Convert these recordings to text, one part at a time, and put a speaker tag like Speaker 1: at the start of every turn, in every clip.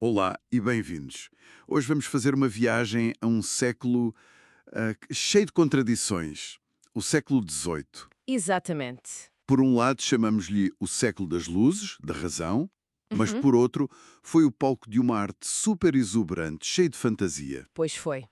Speaker 1: Olá e bem-vindos. Hoje vamos fazer uma viagem a um século cheio de contradições, o século XVIII.
Speaker 2: Exatamente.
Speaker 1: Por um lado, chamamos-lhe o século das luzes, da razão, mas
Speaker 2: Uhum.
Speaker 1: por outro, foi o palco de uma arte super exuberante, cheia de fantasia.
Speaker 2: Pois foi.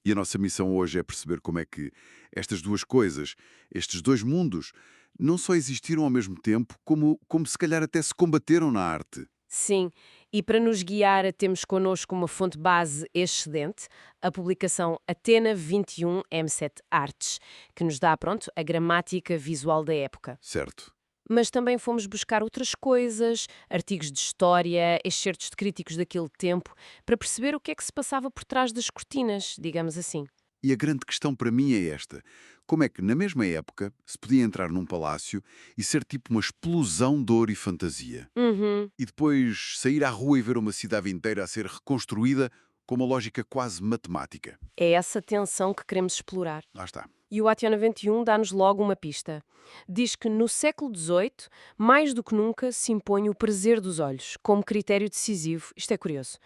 Speaker 1: E a nossa missão hoje é perceber como é que estas duas coisas, estes dois mundos, não só existiram ao mesmo tempo, como se calhar até se combateram na arte.
Speaker 2: Sim, e para nos guiar, temos connosco uma fonte base excelente, a publicação Atena 21 M7 Artes, que nos dá, pronto, a gramática visual da época.
Speaker 1: Certo?
Speaker 2: Mas também fomos buscar outras coisas, artigos de história, excertos de críticos daquele tempo, para perceber o que é que se passava por trás das cortinas, digamos assim.
Speaker 1: E a grande questão para mim é esta: como é que, na mesma época, se podia entrar num palácio e ser tipo uma explosão de ouro e fantasia?
Speaker 2: Uhum.
Speaker 1: E depois sair à rua e ver uma cidade inteira a ser reconstruída com uma lógica quase matemática?
Speaker 2: É essa tensão que queremos explorar.
Speaker 1: Lá está.
Speaker 2: E o Atiana 21 dá-nos logo uma pista. Diz que no século XVIII, mais do que nunca, se impõe o prazer dos olhos como critério decisivo. Isto é curioso.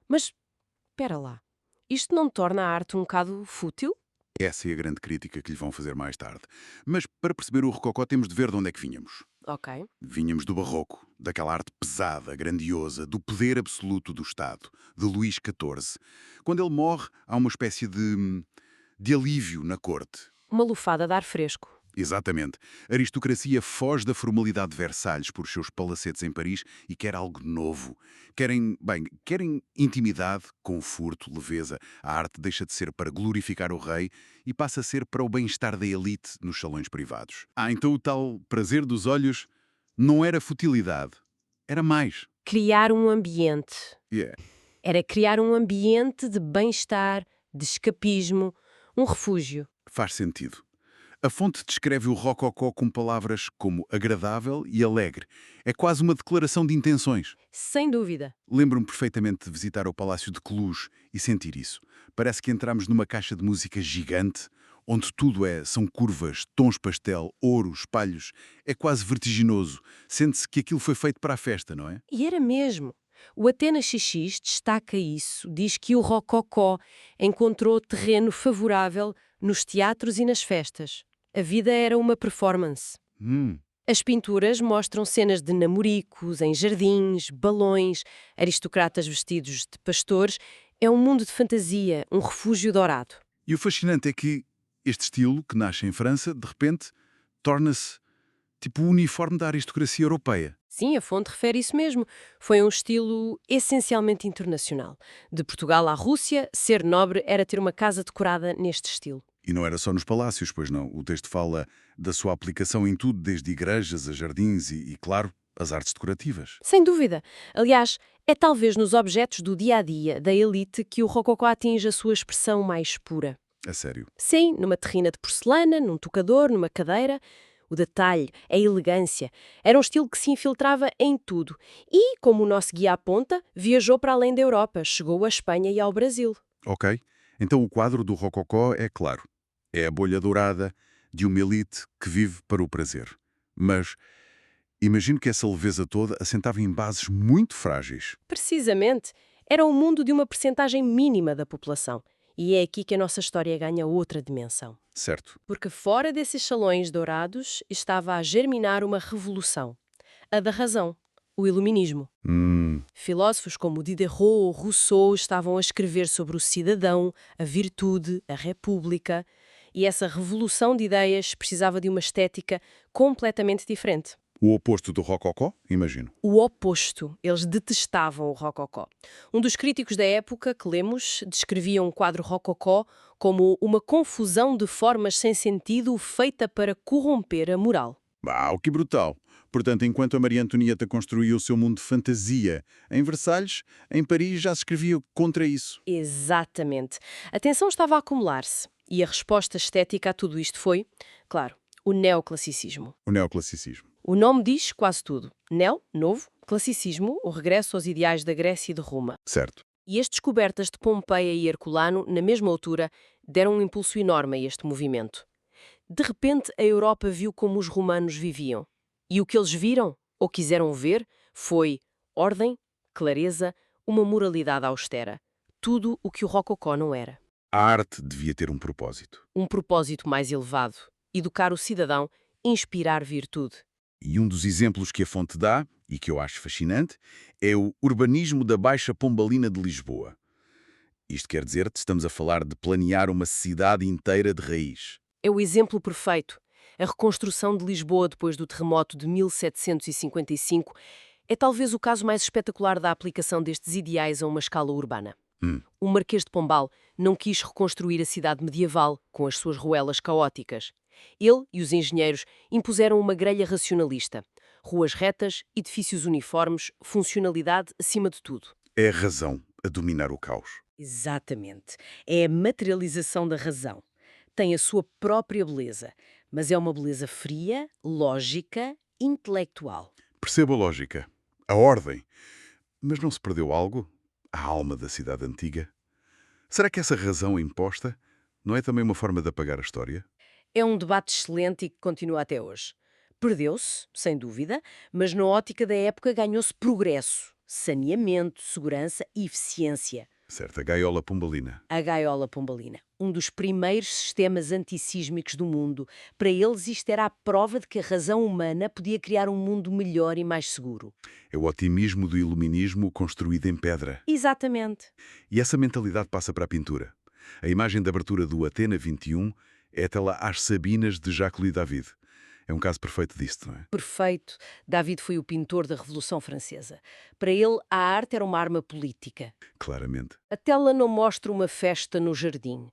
Speaker 2: Mas, espera lá, isto não torna a arte um bocado fútil?
Speaker 1: Essa é a grande crítica que lhe vão fazer mais tarde. Mas para perceber o Rococó temos de ver de onde é que vinhamos.
Speaker 2: Ok.
Speaker 1: Vinhamos do Barroco, daquela arte pesada, grandiosa, do poder absoluto do Estado, de Luís XIV. Quando ele morre, há uma espécie de alívio na corte.
Speaker 2: Uma lufada de ar fresco.
Speaker 1: Exatamente. A aristocracia foge da formalidade de Versalhes por seus palacetes em Paris e quer algo novo. Querem intimidade, conforto, leveza. A arte deixa de ser para glorificar o rei e passa a ser para o bem-estar da elite nos salões privados. Então o tal prazer dos olhos não era futilidade, era mais.
Speaker 2: Criar um ambiente.
Speaker 1: Yeah.
Speaker 2: Era criar um ambiente de bem-estar, de escapismo, um refúgio.
Speaker 1: Faz sentido. A fonte descreve o rococó com palavras como agradável e alegre. É quase uma declaração de intenções.
Speaker 2: Sem dúvida.
Speaker 1: Lembro-me perfeitamente de visitar o Palácio de Cluj e sentir isso. Parece que entramos numa caixa de música gigante, onde são curvas, tons pastel, ouro, espalhos. É quase vertiginoso. Sente-se que aquilo foi feito para a festa, não é?
Speaker 2: E era mesmo. O Atenas XX destaca isso, diz que o rococó encontrou terreno favorável nos teatros e nas festas. A vida era uma performance.
Speaker 1: Hum,
Speaker 2: As pinturas mostram cenas de namoricos, em jardins, balões, aristocratas vestidos de pastores. É um mundo de fantasia, um refúgio dourado.
Speaker 1: E o fascinante é que este estilo, que nasce em França, de repente torna-se tipo o uniforme da aristocracia europeia.
Speaker 2: Sim, a fonte refere isso mesmo. Foi um estilo essencialmente internacional. De Portugal à Rússia, ser nobre era ter uma casa decorada neste estilo.
Speaker 1: E não era só nos palácios, pois não. O texto fala da sua aplicação em tudo, desde igrejas a jardins claro, as artes decorativas.
Speaker 2: Sem dúvida. Aliás, é talvez nos objetos do dia a dia da elite que o rococó atinge a sua expressão mais pura.
Speaker 1: A sério.
Speaker 2: Sim, numa terrina de porcelana, num tocador, numa cadeira. O detalhe, a elegância, era um estilo que se infiltrava em tudo. E, como o nosso guia aponta, viajou para além da Europa, chegou à Espanha e ao Brasil.
Speaker 1: Ok. Então o quadro do rococó é claro. É a bolha dourada de uma elite que vive para o prazer. Mas imagino que essa leveza toda assentava em bases muito frágeis.
Speaker 2: Precisamente, era o mundo de uma percentagem mínima da população. E é aqui que a nossa história ganha outra dimensão.
Speaker 1: Certo.
Speaker 2: Porque fora desses salões dourados estava a germinar uma revolução. A da razão, o iluminismo.
Speaker 1: Hum,
Speaker 2: Filósofos como Diderot ou Rousseau estavam a escrever sobre o cidadão, a virtude, a república. E essa revolução de ideias precisava de uma estética completamente diferente.
Speaker 1: o oposto do rococó, imagino.
Speaker 2: O oposto. Eles detestavam o rococó. Um dos críticos da época que lemos descrevia um quadro rococó como uma confusão de formas sem sentido feita para corromper a moral.
Speaker 1: Uau, que brutal! Portanto, enquanto a Maria Antonieta construía o seu mundo de fantasia em Versalhes, em Paris já se escrevia contra isso.
Speaker 2: Exatamente. A tensão estava a acumular-se. E a resposta estética a tudo isto foi, claro, o neoclassicismo.
Speaker 1: O neoclassicismo.
Speaker 2: O nome diz quase tudo. Neo, novo, classicismo, o regresso aos ideais da Grécia e de Roma.
Speaker 1: Certo.
Speaker 2: E as descobertas de Pompeia e Herculano, na mesma altura, deram um impulso enorme a este movimento. De repente, a Europa viu como os romanos viviam. E o que eles viram, ou quiseram ver, foi ordem, clareza, Uma moralidade austera. Tudo o que o Rococó não era.
Speaker 1: A arte devia ter um propósito.
Speaker 2: Um propósito mais elevado. Educar o cidadão, inspirar virtude.
Speaker 1: E um dos exemplos que a fonte dá, e que eu acho fascinante, é o urbanismo da Baixa Pombalina de Lisboa. Isto quer dizer que estamos a falar de planear uma cidade inteira de raiz.
Speaker 2: É o exemplo perfeito. A reconstrução de Lisboa depois do terremoto de 1755 é talvez o caso mais espetacular da aplicação destes ideais a uma escala urbana. O Marquês de Pombal não quis reconstruir a cidade medieval com as suas ruelas caóticas. Ele e os engenheiros impuseram uma grelha racionalista. Ruas retas, edifícios uniformes, funcionalidade acima de tudo.
Speaker 1: É a razão a dominar o caos.
Speaker 2: Exatamente. É a materialização da razão. Tem a sua própria beleza, mas é uma beleza fria, lógica, intelectual.
Speaker 1: Percebo a lógica, a ordem. Mas não se perdeu algo? A alma da cidade antiga? Será que essa razão imposta não é também uma forma de apagar a história?
Speaker 2: É um debate excelente e que continua até hoje. Perdeu-se, sem dúvida, mas na ótica da época ganhou-se progresso, saneamento, segurança e eficiência.
Speaker 1: Certa gaiola pombalina.
Speaker 2: A gaiola pombalina, um dos primeiros sistemas antissísmicos do mundo. Para eles, isto era a prova de que a razão humana podia criar um mundo melhor e mais seguro.
Speaker 1: É o otimismo do iluminismo construído em pedra.
Speaker 2: Exatamente.
Speaker 1: E essa mentalidade passa para a pintura. A imagem de abertura do Atena 21 é até lá às Sabinas de Jacques-Louis David. É um caso perfeito disto, não é?
Speaker 2: Perfeito. David foi o pintor da Revolução Francesa. Para ele, a arte era uma arma política.
Speaker 1: Claramente.
Speaker 2: A tela não mostra uma festa no jardim.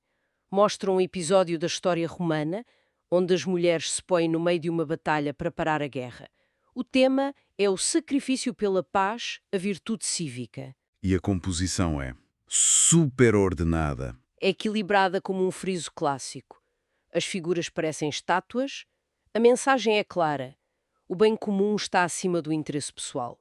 Speaker 2: Mostra um episódio da história romana, onde as mulheres se põem no meio de uma batalha para parar a guerra. O tema é o sacrifício pela paz, a virtude cívica.
Speaker 1: E a composição é super ordenada.
Speaker 2: É equilibrada como um friso clássico. As figuras parecem estátuas. A mensagem é clara. O bem comum está acima do interesse pessoal.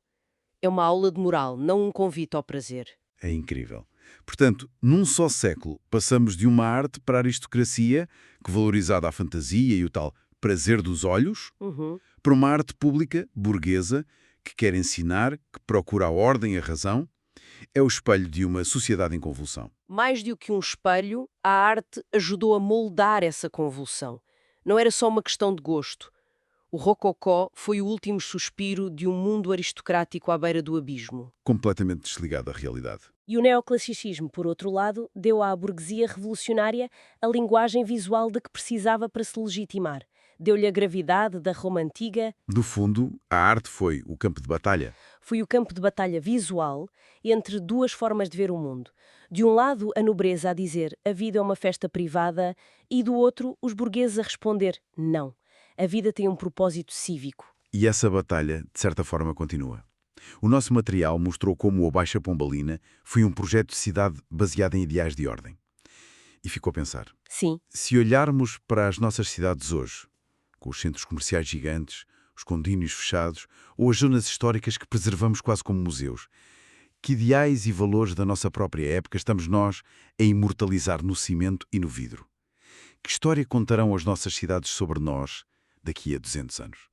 Speaker 2: É uma aula de moral, não um convite ao prazer.
Speaker 1: É incrível. Portanto, num só século, passamos de uma arte para a aristocracia, que valorizava a fantasia e o tal prazer dos olhos, para uma arte pública, burguesa, que quer ensinar, que procura a ordem e a razão. É o espelho de uma sociedade em convulsão.
Speaker 2: Mais do que um espelho, a arte ajudou a moldar essa convulsão. Não era só uma questão de gosto. O Rococó foi o último suspiro de um mundo aristocrático à beira do abismo.
Speaker 1: Completamente desligado da realidade.
Speaker 2: E o neoclassicismo, por outro lado, deu à burguesia revolucionária a linguagem visual de que precisava para se legitimar. Deu-lhe a gravidade da Roma antiga.
Speaker 1: No fundo, a arte foi o campo de batalha.
Speaker 2: Foi o campo de batalha visual entre duas formas de ver o mundo. De um lado, a nobreza a dizer a vida é uma festa privada e do outro, os burgueses a responder não. A vida tem um propósito cívico.
Speaker 1: E essa batalha, de certa forma, continua. O nosso material mostrou como a Baixa Pombalina foi um projeto de cidade baseado em ideais de ordem. E ficou a pensar.
Speaker 2: Sim.
Speaker 1: Se olharmos para as nossas cidades hoje, com os centros comerciais gigantes, os condóminos fechados ou as zonas históricas que preservamos quase como museus, que ideais e valores da nossa própria época estamos nós a imortalizar no cimento e no vidro? Que história contarão as nossas cidades sobre nós daqui a 200 anos?